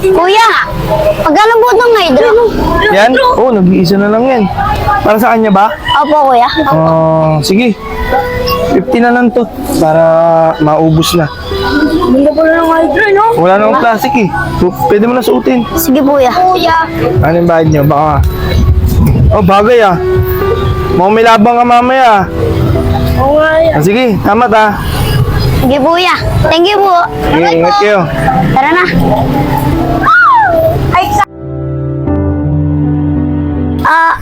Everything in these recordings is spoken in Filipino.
Kuya, magkano po itong hydro? Yan? Oo, nag-iisa na lang yan. Para sa kanya ba? Opo, kuya. Sige. 50 na lang to. Para maubos na. Hindi po na ng hydro, no? Wala namang plastic eh. Pwede mo na suotin. Sige, kuya. Kuya. Ano yung bayad nyo? Baka. Oh, bagay ah. Mukhang may labang ka mamaya. Oo nga yan. Sige, tamat ah. Sige, kuya. Thank you po. Sige, ingat kayo. Tara na. Ay,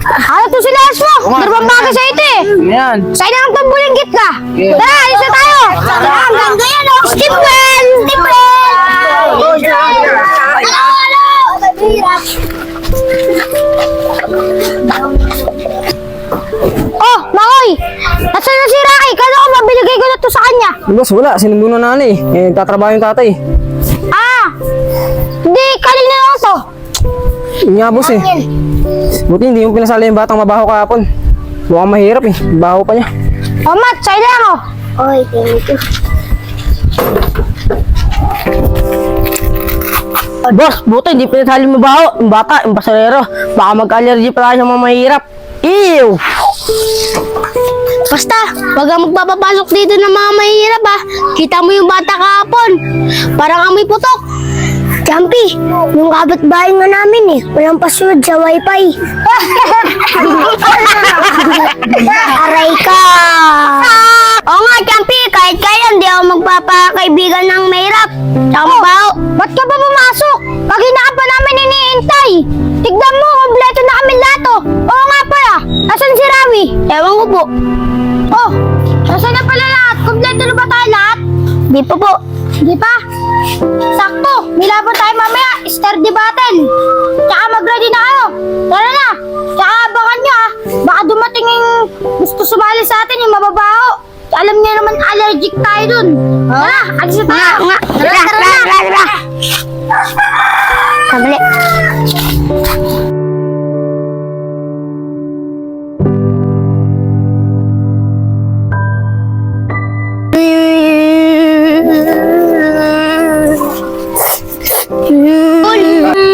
ano to sila, Asmo? Dalawang bagay sa ito eh. Yan. Sa'yo na ang tambulinggit ka. Tara, alis na tayo. Tara, hanggang ganyan, oh. Skip well! Skip well! Hello! Oh, Makoy! Nasaan na si Rocky? Kala ko mabiligay ko na to sa kanya. Boss, wala. Sinundo na nanay. Tatrabaho yung tatay. Hindi, kanina lang to. Yun nga, boss eh. Buti hindi mo pinasala yung batang mabaho kahapon. Mukhang mahirap eh. Baho pa niya. Oh, Matt, sa'yo lang oh. Oy, thank you. Boss, buti hindi pinasali mo baho. Yung bata, yung pasarero. Baka mag-allergy pala sa mga mahirap. Ew! Basta, wag kang magpapapasok dito ng mga mahihirap ha. Kita mo yung bata kahapon. Parang amoy putok. Jumpy, yung kapitbahay nga namin eh. Walang password sa wifi. Aray ka! Oo nga, Jumpy, kahit kaya hindi ako magpapakaibigan ng mahirap. Tsaka mabaho. Ba't ka ba pumasok? Kanina ka pa namin iniintay. Tignan mo, kompleto na kami lahat oh. Oo nga pala, asan si Rami? Ewan ko po. Oh, asan na pala lahat? Kompleto na ba tayo lahat? Di pa po. Di pa? Sakto, milaban tayo mamaya, star di battle. Tsaka mag-ready na kayo. Tara na, tsaka abangan nyo ah. Baka dumating yung gusto sumali sa atin yung mababaho. Alam niya naman allergic tayo dun. Tara, alis na tayo. Tara na. Kabali.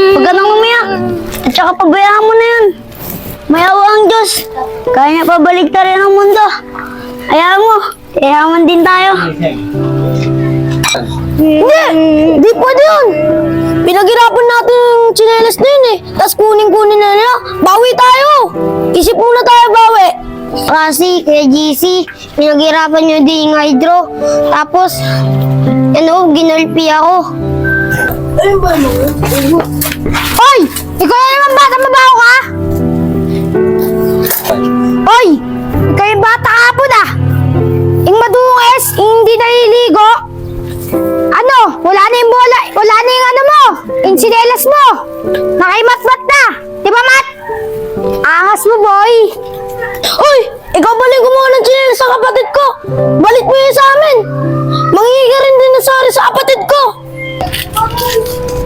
Huwag ka nang umiyak. At saka pabayaan mo na yun. May awa ang Diyos. Kaya niya pabalik ta rin ang mundo. Hayaan mo. Yayaman din tayo. Hindi pwede yun. Pinaghirapan natin yung tsinelas na yun eh. Tapos kunin-kunin na nila. Bawi tayo. Isip muna tayo bawi. Kasi kaya GC, pinaghirapan nyo din yung hydro. Tapos, ginulpi ako. Hoy! Ikaw na naman bata mabaho ka? Hoy! Ikaw yung bata kapon ah! Yung madungis, yung hindi naliligo. Ano? Wala na yung bola, wala na yung ano mo, yung sinelas mo. Nakaimat-mat na. Di ba, Mat? Angas mo, boy. Uy! Ikaw balik mo ng sinelas sa kapatid ko. Balik mo yun sa amin. Mangingi rin din na sorry sa kapatid ko.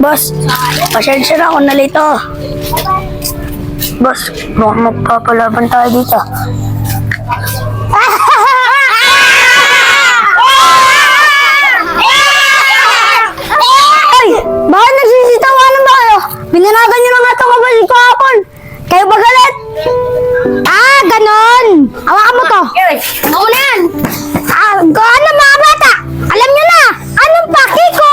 Boss, pasensya na ako nalito. Boss, mukhang magpapalaban tayo dito. Ay! Bakit nagsisitawanan ba kayo? Binanagan niyo na nga itong kapatid ko hapon. Kayo ba galit? Ganon! Hawakan mo to. Ako na yan! Ano mga bata? Alam niyo na! Anong paki ko?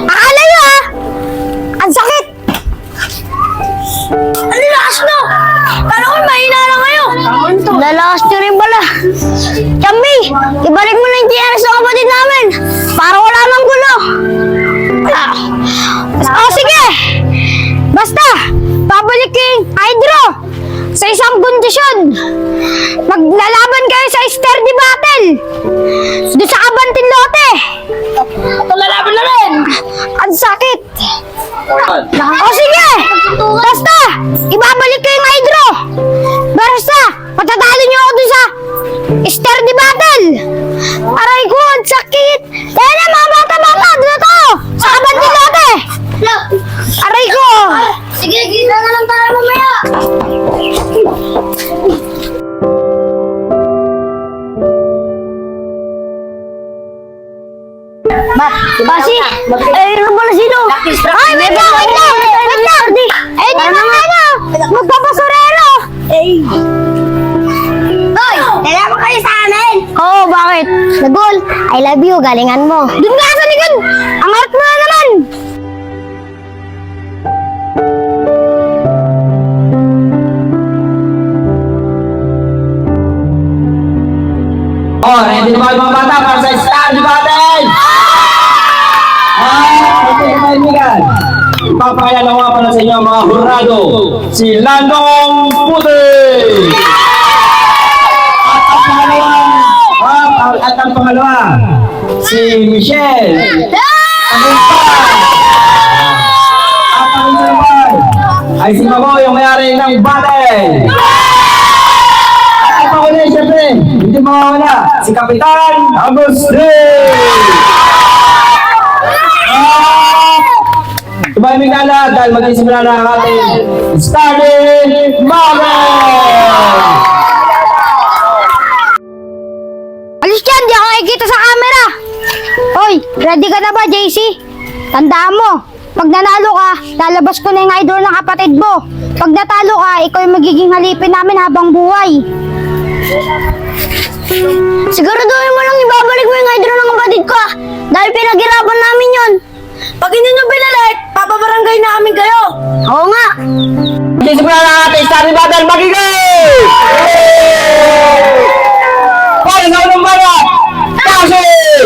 Akala nyo ah! Ang sakit! Ano lakas nyo? Kala ko mahina lang kayo! Lalakas nyo rin pala. Chambi, ibalik mo na yung TRS ng kapatid namin para wala mang gulo. Sige! Basta, babalik yung hydro sa isang kondisyon. Maglalaban kayo sa sturdy battle doon sa Kabantin Lote. Ito lalaban na rin. Ang sakit. Sige! Basta, ibabalik kayo yung hydro. Basta, patatalo niyo ako doon sa sturdy battle. Aray ko, ang sakit. Kaya na mga bata, doon na to sa Kabantin Lote. Aray ko. Sige, gila na lang tayo mamaya. Kasi, ano pala sino? Ay, wait lang, wait lang! Wait lang! Eh, di ba ano? Magpapasurero! Hoy! Nalaman kayo sa amin! Oo, bakit? Nagul, I love you, galingan mo. Doon nga sa likod! Ang harap mo na naman! Oh, ready na ba yung mga bata para sa Star Debate? Ito yung kaibigan. Ipapakilala ko na sa inyo mga hurado. Si Landong Puti! At ang pangalawa, si Michelle. At ang isa naman ay si Mamo, yung mayari ng battle. At ako na siyempre, hindi mawawala, si Kapitan Agustin! Tumahimik na lahat dahil mag-isimula na ang ating starting moment! Alis dyan, di ako nakikita sa camera! Hoy, ready ka na ba, JC? Tandaan mo, pag nanalo ka, lalabas ko na yung idol ng kapatid mo. Pag natalo ka, ikaw yung magiging halipin namin habang buhay. Siguraduhin mo lang ibabalik mo yung idol ng kapatid ko, dahil pinaghirapan namin yon. Pag hindi nyo binalik, papabarangay namin kayo. Oo nga. Magsisimula na ang ating starting battle, magiging! Hoy, sa unang balat! Tasis!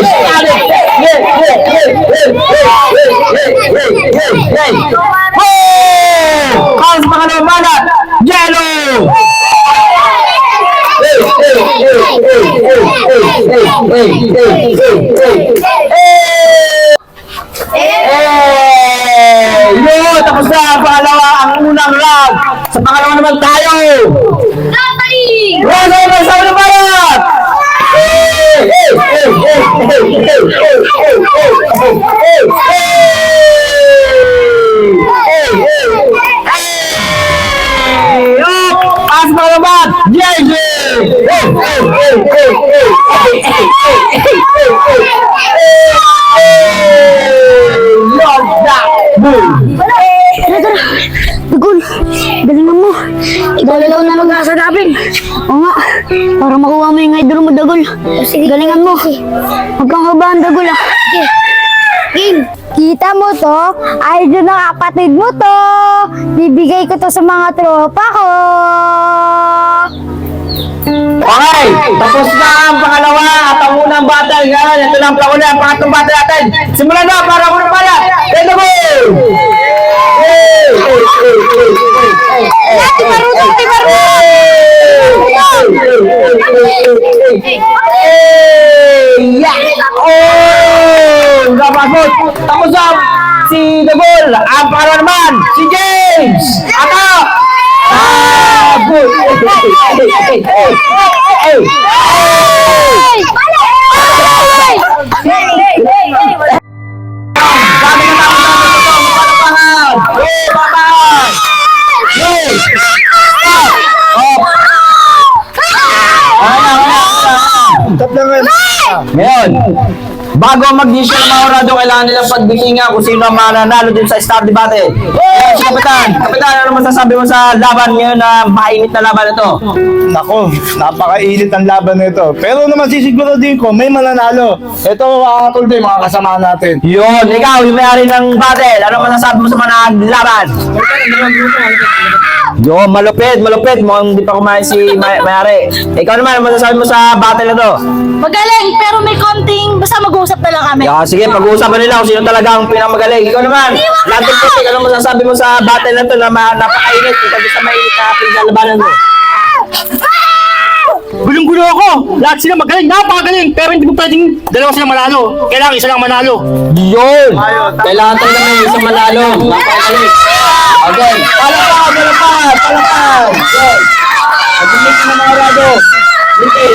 Hoy, sa pangalawang balat! Yellow! Yun! Tapos na ang pangalawa, ang unang round! Sa pangalawa naman tayo! Round sa unang balat! As mga naman, JJ! Dugol, galingan mo. Dalaw na mag-asa namin. Oo nga, para makuha mo yung idol mo, Dagol. Galingan mo. Huwag kang kabahan, Dagol, ah. Game. Kita mo to, idol ng kapatid mo to. Bibigay ko to sa mga tropa ko. Okay, tapos na ang pangalawa at ang unang battle. Ngayon, ito na ang panguna, ang pangatlong battle natin. Simulan na para unang balat. Let's go! Tapos na si Dagol. Ang pangalawa naman, si James. Atak! Good! Ngayon, bago mag-desisyon ng mga orado, kailangan nilang pagbigyan kung sino ang mananalo din sa Star Debate. Si Kapitan, ano masasabi mo sa laban ngayon na mainit na laban ito? Nako, napakainit ang laban nito. Pero naman sisiguro din ko, may mananalo. Ito, tulbe, mga kasama natin. Yun, ikaw, yung may-ari ng battle, ano masasabi mo sa mga laban? Yun, malupit. Mukhang hindi pa kumain si may-ari. Ikaw naman, ano masasabi mo sa battle na to? Magaling, pero may konting, basta mag-uusap na lang kami. Sige, pag-uusapan nila kung sino talaga ang pinakamagaling. Ikaw naman, Landon Puti, ano masasabi mo sa battle na to na napakainit? Ikaw sa mainit na pinaglalabanan mo. Gulong-gulo ako! Lahat sila magaling, napakagaling! Pero hindi mo pwedeng dalawa sila manalo. Kailangan isa lang manalo. Yun! Kailangan talaga may isang manalo. Napakagaling. Okay, palapag! Yun! Pag-ulit ng mga orado. Okay.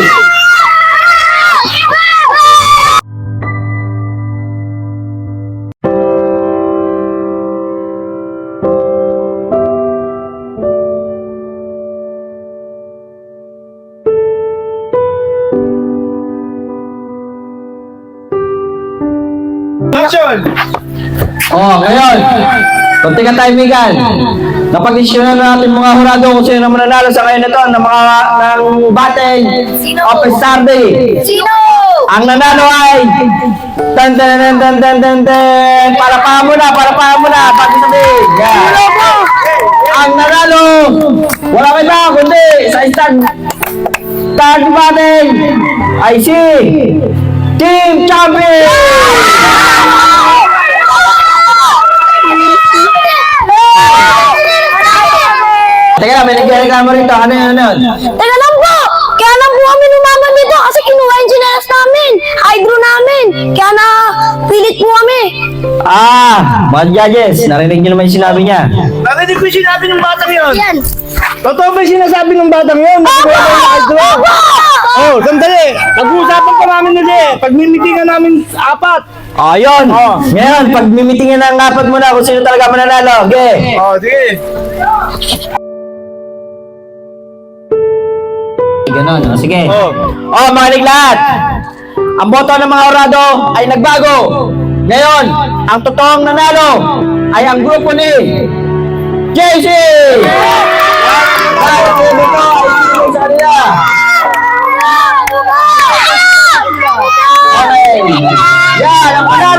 action! Ngayon, kunti ka taimigan. Napag-desisyonan na natin mga hurado kung sino naman nanalo sa ngayon ito ng mga bateng Office Saturday. Sino? Ang nanalo ay tan tan tan tan tan tan tan. Palakpakan mo na, pag-sabihin. Yan. Ang nanalo, wala ka iba, kundi sa stand bateng ay si Team Champion! Teka lang, may nagreklamo rito. Ano yun? Teka lang po! Kaya lang po kami lumaban dito kasi kinuha yung chinelas namin, eyebrow namin. Kaya na pilit po kami. Mga judges, narinig niyo naman yung sinabi niya. Narinig ko yung sinabi ng batang yun. Yan. Totoo ba yung sinasabi ng batang yun? Oh, sandali. Nag-uusapan pa namin ulit. Pagmimitingan namin apat. Yun. Ngayon, pag mimitingin ang apat mo na kung sino talaga mananalo. Okay. Oh, sige. Ganon. Sige. Oh. Makinig lahat. Ang boto ng mga orado ay nagbago. Ngayon, ang totoong nanalo ay ang grupo ni JC! Dahil ang grupo ay sinigay sa kanila. Okay. Yan ang panalo.